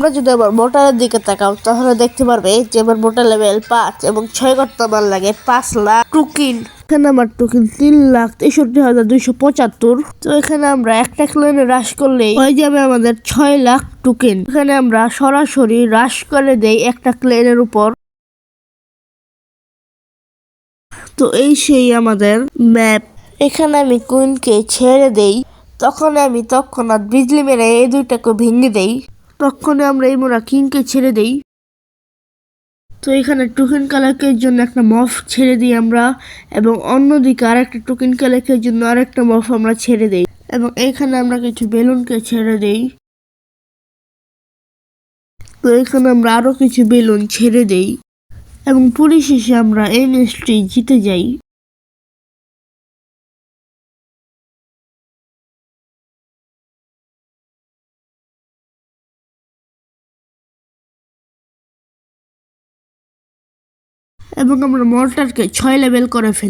আমরা যদি আবার মোটারের দিকে তাকাও তাহলে দেখতে পারবে যে আমার মোটার লেভেল 5 এবং 6 করতে আমার লাগে 5,00,000 টোকেন। এখানে আমার টোকেন 3,63,275। তো এখানে আমরা একটা ক্লেনে হ্রাস করলেই হয়ে যাবে আমাদের 6,00,000 টোকেন। এখানে আমরা সরাসরি হ্রাস করে দেই একটা ক্লেনের উপর। তো এই সেই আমাদের ম্যাপ। এখানে আমি কুইনকে ছেড়ে দেই, তখন আমি তৎক্ষণাৎ বিজলি মেরে এই দুইটাকে ভেঙে দেই। তখনই আমরা এই মোরা কিংকে ছেড়ে দেই। তো এখানে টোকেন কালেক্টের জন্য একটা মফ ছেড়ে দিই আমরা, এবং অন্যদিকে আরেকটা টোকেন কালেক্টের জন্য আরেকটা মফ আমরা ছেড়ে দেই, এবং এখানে আমরা কিছু বেলুনকে ছেড়ে দেই। তো এখানে আমরা আরো কিছু বেলুন ছেড়ে দেই, এবং পরিশেষে আমরা এই ম্যাচটি জিতে যাই। এবং আমরা মর্টারকে 6 লেভেল করে ফেলি।